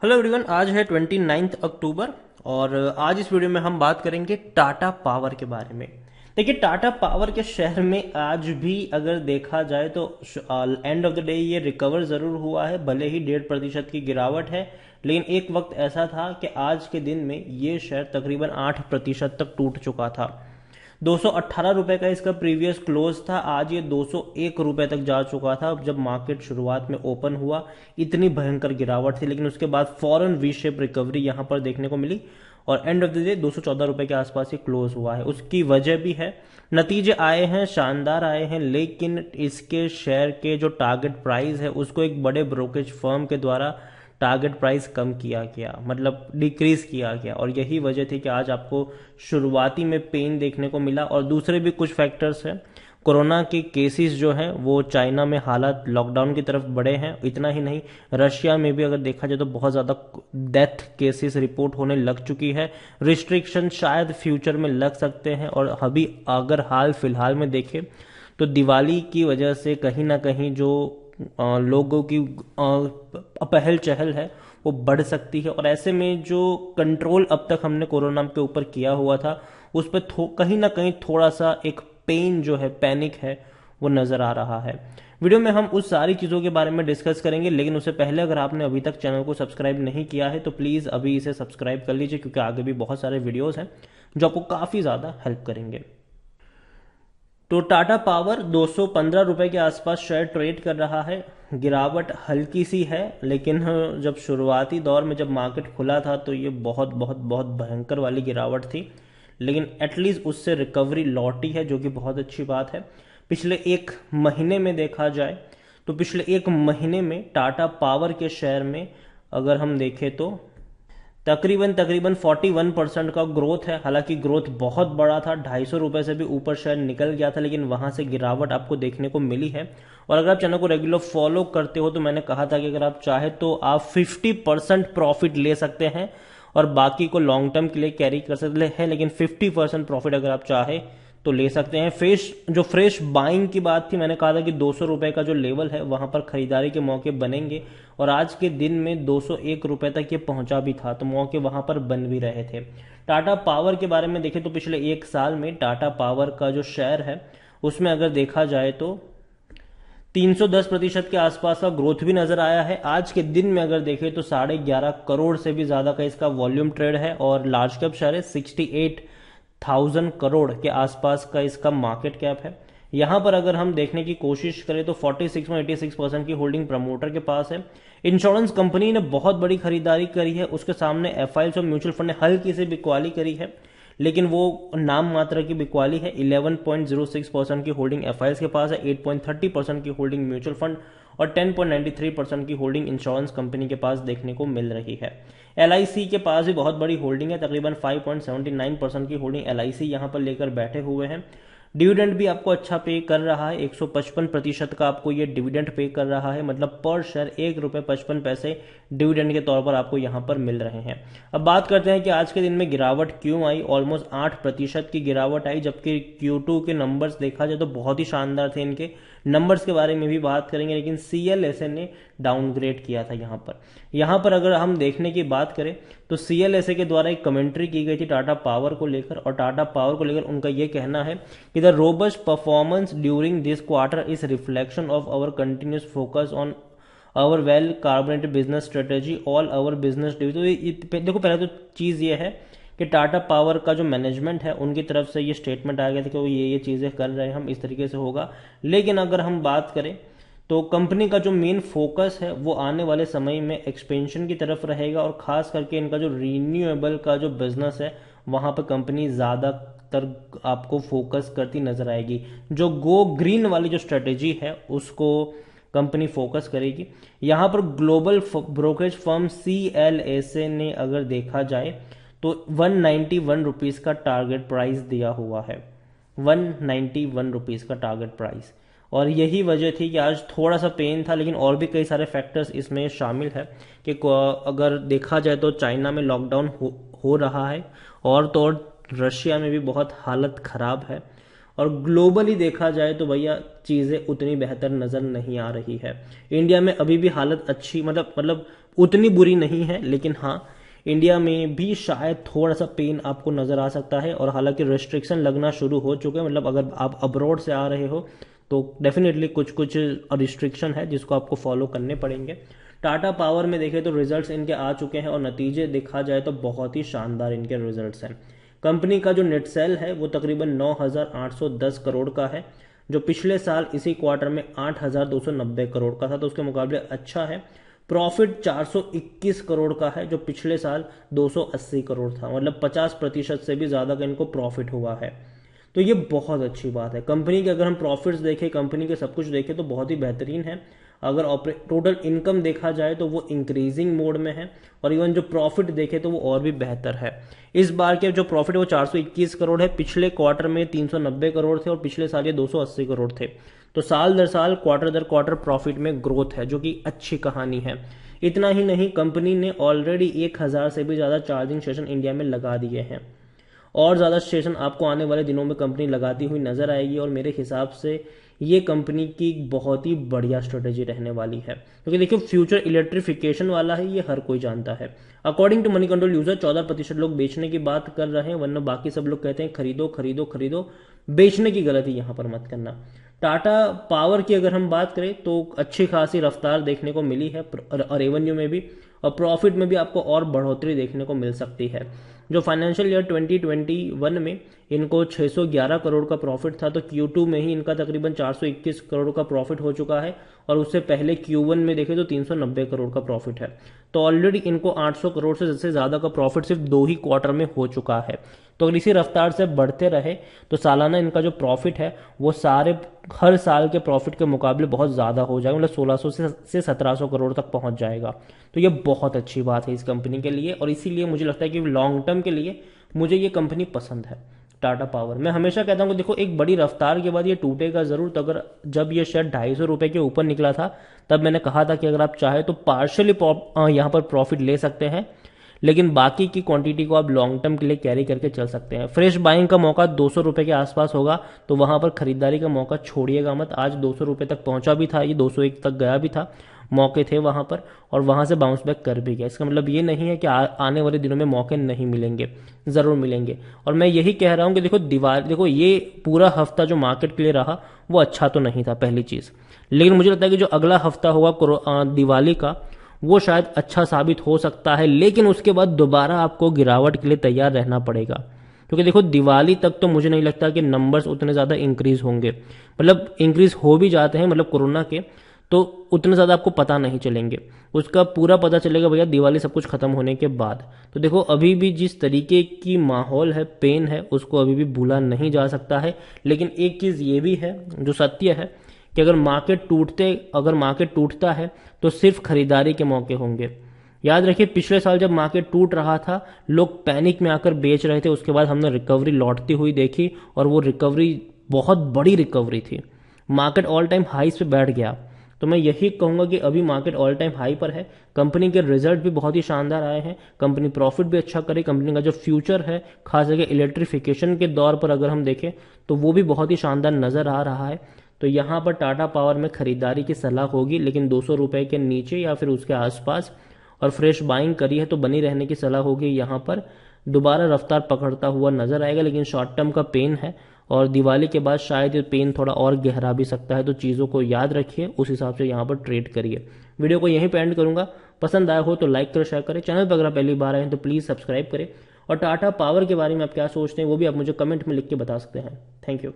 Hello everyone, आज है 29 अक्टूबर और आज इस वीडियो में हम बात करेंगे टाटा पावर के बारे में। देखिए, टाटा पावर के शेयर में आज भी अगर देखा जाए तो एंड ऑफ द डे ये रिकवर ज़रूर हुआ है, भले ही 1.5% की गिरावट है। लेकिन एक वक्त ऐसा था कि आज के दिन में ये शेयर तकरीबन 8% तक टूट चुका था। 218 रुपए का इसका प्रीवियस क्लोज था। आज ये 201 रुपए तक जा चुका था जब मार्केट शुरुआत में ओपन हुआ। इतनी भयंकर गिरावट थी, लेकिन उसके बाद फॉरन वी शेप रिकवरी यहां पर देखने को मिली और एंड ऑफ द डे 214 रुपए के आसपास ये क्लोज हुआ है। उसकी वजह भी है, नतीजे आए हैं, शानदार आए हैं, लेकिन इसके शेयर के जो टारगेट प्राइस है उसको एक बड़े ब्रोकरेज फर्म के द्वारा टारगेट प्राइस कम किया गया, मतलब डिक्रीज किया गया। और यही वजह थी कि आज आपको शुरुआती में पेन देखने को मिला। और दूसरे भी कुछ फैक्टर्स हैं। कोरोना के केसेस जो हैं वो चाइना में हालात लॉकडाउन की तरफ बढ़े हैं। इतना ही नहीं, रशिया में भी अगर देखा जाए तो बहुत ज़्यादा डेथ केसेस रिपोर्ट होने लग चुकी है। रिस्ट्रिक्शन शायद फ्यूचर में लग सकते हैं। और अभी अगर हाल फिलहाल में देखें तो दिवाली की वजह से कहीं ना कहीं जो लोगों की पहल चहल है वो बढ़ सकती है। और ऐसे में जो कंट्रोल अब तक हमने कोरोना के ऊपर किया हुआ था उस पर कहीं ना कहीं थोड़ा सा एक पेन जो है, पैनिक है, वो नज़र आ रहा है। वीडियो में हम उस सारी चीज़ों के बारे में डिस्कस करेंगे, लेकिन उससे पहले अगर आपने अभी तक चैनल को सब्सक्राइब नहीं किया है तो प्लीज़ अभी इसे सब्सक्राइब कर लीजिए, क्योंकि आगे भी बहुत सारे वीडियोस हैं जो आपको काफ़ी ज़्यादा हेल्प करेंगे। तो टाटा पावर 215 रुपए के आसपास शेयर ट्रेड कर रहा है। गिरावट हल्की सी है, लेकिन जब शुरुआती दौर में जब मार्केट खुला था तो ये बहुत बहुत बहुत भयंकर वाली गिरावट थी। लेकिन एटलीस्ट उससे रिकवरी लौटी है, जो कि बहुत अच्छी बात है। पिछले एक महीने में देखा जाए तो पिछले एक महीने में टाटा पावर के शेयर में अगर हम देखें तो तकरीबन तकरीबन 41% का ग्रोथ है। हालांकि ग्रोथ बहुत बड़ा था, 250 रुपए से भी ऊपर शेयर निकल गया था, लेकिन वहां से गिरावट आपको देखने को मिली है। और अगर आप चैनल को रेगुलर फॉलो करते हो तो मैंने कहा था कि अगर आप चाहे तो आप 50% प्रॉफिट ले सकते हैं और बाकी को लॉन्ग टर्म के लिए कैरी कर सकते हैं। लेकिन 50% प्रॉफिट अगर आप चाहे तो ले सकते हैं। फ्रेश बाइंग की बात थी, मैंने कहा था कि 200 रुपए का जो लेवल है वहां पर खरीदारी के मौके बनेंगे और आज के दिन में 201 रुपए तक ये पहुंचा भी था, तो मौके वहां पर बन भी रहे थे। टाटा पावर के बारे में देखें तो पिछले एक साल में टाटा पावर का जो शेयर है उसमें अगर देखा जाए तो 310% के आसपास का ग्रोथ भी नजर आया है। आज के दिन में अगर देखें तो 11.5 करोड़ से भी ज्यादा का इसका वॉल्यूम ट्रेड है और लार्ज कैप शेयर है। 68,000 करोड़ के आसपास का इसका मार्केट कैप है। यहां पर अगर हम देखने की कोशिश करें तो 46.86% की होल्डिंग प्रमोटर के पास है। इंश्योरेंस कंपनी ने बहुत बड़ी खरीदारी करी है, उसके सामने एफआईएल्स और म्यूचुअल फंड ने हल्की से बिकवाली करी है, लेकिन वो नाम मात्र की बिकवाली है। 11.06% की होल्डिंग एफआईएल्स के पास है, 8.30% की होल्डिंग म्यूचुअल फंड और 10.93% की होल्डिंग इंश्योरेंस कंपनी के पास देखने को मिल रही है। एलआईसी के पास भी बहुत बड़ी होल्डिंग है, तकरीबन 5.79% की होल्डिंग एलआईसी यहां पर लेकर बैठे हुए हैं। डिविडेंड भी आपको अच्छा पे कर रहा है, 155% का आपको ये डिविडेंड पे कर रहा है, मतलब पर शेयर 1 रुपये 55 पैसे डिविडेंड के तौर पर आपको यहां पर मिल रहे हैं। अब बात करते हैं कि आज के दिन में गिरावट क्यों आई। ऑलमोस्ट 8% की गिरावट आई, जबकि Q2 के नंबर्स देखा जाए तो बहुत ही शानदार थे। इनके नंबर्स के बारे में भी बात करेंगे, लेकिन CLSA ने डाउनग्रेड किया था यहां पर अगर हम देखने की बात करें तो CLSA के द्वारा एक कमेंट्री की गई थी टाटा पावर को लेकर, और टाटा पावर को लेकर उनका यह कहना है कि the robust performance during this quarter is reflection of our continuous focus on our well carbonated business strategy all our business division. देखो, पहले तो चीज ये है कि टाटा पावर का जो मैनेजमेंट है उनकी तरफ से ये स्टेटमेंट आ गया था कि वो ये चीजें कर रहे हैं, हम इस तरीके से होगा। लेकिन अगर हम बात करें तो कंपनी का जो मेन फोकस है वो आने वाले समय में एक्सपेंशन की तरफ रहेगा, और खास करके इनका जो रीन्यूएबल का जो बिजनेस है वहां पर कंपनी ज्यादातर आपको फोकस करती नजर आएगी। जो गो ग्रीन वाली जो स्ट्रेटेजी है उसको कंपनी फोकस करेगी। यहां पर ग्लोबल ब्रोकरेज फर्म CLSA ने अगर देखा जाए तो 191 रुपीज का टारगेट प्राइस दिया हुआ है, 191 रुपीज का टारगेट प्राइस। और यही वजह थी कि आज थोड़ा सा पेन था, लेकिन और भी कई सारे फैक्टर्स इसमें शामिल है कि अगर देखा जाए तो चाइना में लॉकडाउन हो रहा है, और तो और रशिया में भी बहुत हालत खराब है। और ग्लोबली देखा जाए तो भैया चीज़ें उतनी बेहतर नज़र नहीं आ रही है। इंडिया में अभी भी हालत अच्छी मतलब उतनी बुरी नहीं है, लेकिन हाँ इंडिया में भी शायद थोड़ा सा पेन आपको नज़र आ सकता है। और हालांकि रेस्ट्रिक्शन लगना शुरू हो चुके हैं, मतलब अगर आप अब्रॉड से आ रहे हो तो डेफिनेटली कुछ कुछ रिस्ट्रिक्शन है जिसको आपको फॉलो करने पड़ेंगे। टाटा पावर में देखें तो रिजल्ट्स इनके आ चुके हैं और नतीजे देखा जाए तो बहुत ही शानदार इनके रिजल्ट्स हैं। कंपनी का जो नेट सेल है वो तकरीबन 9,810 करोड़ का है, जो पिछले साल इसी क्वार्टर में 8,290 करोड़ का था, तो उसके मुकाबले अच्छा है। प्रॉफिट 421 करोड़ का है, जो पिछले साल 280 करोड़ था, मतलब 50% से भी ज़्यादा का इनको प्रॉफिट हुआ है। तो ये बहुत अच्छी बात है। कंपनी के अगर हम प्रॉफिट्स देखें, कंपनी के सब कुछ देखें तो बहुत ही बेहतरीन है। अगर टोटल इनकम देखा जाए तो वो इंक्रीजिंग मोड में है, और इवन जो प्रॉफिट देखे तो वो और भी बेहतर है। इस बार के जो प्रॉफिट है वो 421 करोड़ है, पिछले क्वार्टर में 390 करोड़ थे और पिछले साल ये 280 करोड़ थे। तो साल दर साल क्वार्टर दर क्वार्टर प्रॉफिट में ग्रोथ है, जो कि अच्छी कहानी है। इतना ही नहीं, कंपनी ने ऑलरेडी 1,000 से भी ज़्यादा चार्जिंग स्टेशन इंडिया में लगा दिए हैं। और ज़्यादा स्टेशन आपको आने वाले दिनों में कंपनी लगाती हुई नजर आएगी, और मेरे हिसाब से ये कंपनी की बहुत ही बढ़िया स्ट्रेटेजी रहने वाली है, क्योंकि देखिए फ्यूचर इलेक्ट्रिफिकेशन वाला है, ये हर कोई जानता है। According to Moneycontrol user 14% लोग बेचने की बात कर रहे हैं, वरना बाकी सब लोग कहते हैं खरीदो खरीदो खरीदो। बेचने की गलती यहां पर मत करना। टाटा पावर की अगर हम बात करें तो अच्छी खासी रफ्तार देखने को मिली है रेवेन्यू में भी, और प्रॉफिट में भी आपको और बढ़ोतरी देखने को मिल सकती है। जो फाइनेंशियल ईयर 2021 में इनको 611 करोड़ का प्रॉफिट था, तो Q2 में ही इनका तकरीबन 421 करोड़ का प्रॉफिट हो चुका है, और उससे पहले Q1 में देखें तो 390 करोड़ का प्रॉफिट है। तो ऑलरेडी इनको 800 करोड़ से ज़्यादा का प्रॉफिट सिर्फ 2 ही क्वार्टर में हो चुका है। तो अगर इसी रफ्तार से बढ़ते रहे तो सालाना इनका जो प्रॉफिट है वो हर साल के प्रॉफिट के मुकाबले बहुत ज़्यादा हो जाएगा, मतलब 1600 से 1700 करोड़ तक पहुंच जाएगा। तो ये बहुत अच्छी बात है इस कंपनी के लिए, और इसीलिए मुझे लगता है कि लॉन्ग टर्म के लिए मुझे ये कंपनी पसंद है टाटा पावर। मैं हमेशा कहता हूँ कि देखो एक बड़ी रफ्तार के बाद ये टूटेगा जरूर। तो अगर जब ये शेयर 250 रुपये के ऊपर निकला था तब मैंने कहा था कि अगर आप चाहे तो पार्शियली यहाँ पर प्रॉफिट ले सकते हैं, लेकिन बाकी की क्वांटिटी को आप लॉन्ग टर्म के लिए कैरी करके चल सकते हैं। फ्रेश बाइंग का मौका 200 रुपये के आसपास होगा, तो वहां पर खरीदारी का मौका छोड़िएगा मत। आज 200 रुपये तक पहुंचा भी था, ये 201 तक गया भी था, मौके थे वहां पर, और वहां से बाउंस बैक कर भी गया। इसका मतलब ये नहीं है कि आने वाले दिनों में मौके नहीं मिलेंगे, जरूर मिलेंगे। और मैं यही कह रहा हूं कि देखो ये पूरा हफ्ता जो मार्केट के लिए रहा वो अच्छा तो नहीं था, पहली चीज। लेकिन मुझे लगता है कि जो अगला हफ्ता होगा दिवाली का, वो शायद अच्छा साबित हो सकता है, लेकिन उसके बाद दोबारा आपको गिरावट के लिए तैयार रहना पड़ेगा। क्योंकि देखो दिवाली तक तो मुझे नहीं लगता कि नंबर्स उतने ज़्यादा इंक्रीज होंगे, मतलब इंक्रीज हो भी जाते हैं, मतलब कोरोना के, तो उतने ज़्यादा आपको पता नहीं चलेंगे। उसका पूरा पता चलेगा भैया दिवाली सब कुछ खत्म होने के बाद। तो देखो अभी भी जिस तरीके की माहौल है, पेन है, उसको अभी भी भूला नहीं जा सकता है। लेकिन एक चीज़ ये भी है जो सत्य है कि अगर मार्केट टूटता है तो सिर्फ खरीदारी के मौके होंगे। याद रखिए पिछले साल जब मार्केट टूट रहा था, लोग पैनिक में आकर बेच रहे थे, उसके बाद हमने रिकवरी लौटती हुई देखी, और वो रिकवरी बहुत बड़ी रिकवरी थी। मार्केट ऑल टाइम हाईस पे बैठ गया। तो मैं यही कहूंगा कि अभी मार्केट ऑल टाइम हाई पर है। कंपनी के रिजल्ट भी बहुत ही शानदार आए हैं, कंपनी प्रॉफिट भी अच्छा करे, कंपनी का जो फ्यूचर है खास करके इलेक्ट्रिफिकेशन के दौर पर अगर हम देखें तो वो भी बहुत ही शानदार नजर आ रहा है। तो यहाँ पर टाटा पावर में खरीदारी की सलाह होगी, लेकिन 200 रुपए के नीचे या फिर उसके आसपास, और फ्रेश बाइंग करी है तो बनी रहने की सलाह होगी। यहाँ पर दोबारा रफ्तार पकड़ता हुआ नजर आएगा, लेकिन शॉर्ट टर्म का पेन है, और दिवाली के बाद शायद ये पेन थोड़ा और गहरा भी सकता है। तो चीज़ों को याद रखिए, उस हिसाब से यहाँ पर ट्रेड करिए। वीडियो को यहीं पे एंड करूंगा। पसंद आया हो तो लाइक करें, शेयर करें। चैनल पर अगर आप पहली बार आए हैं तो प्लीज़ सब्सक्राइब करें, और टाटा पावर के बारे में आप क्या सोचते हैं वो भी आप मुझे कमेंट में लिख के बता सकते हैं। Thank you.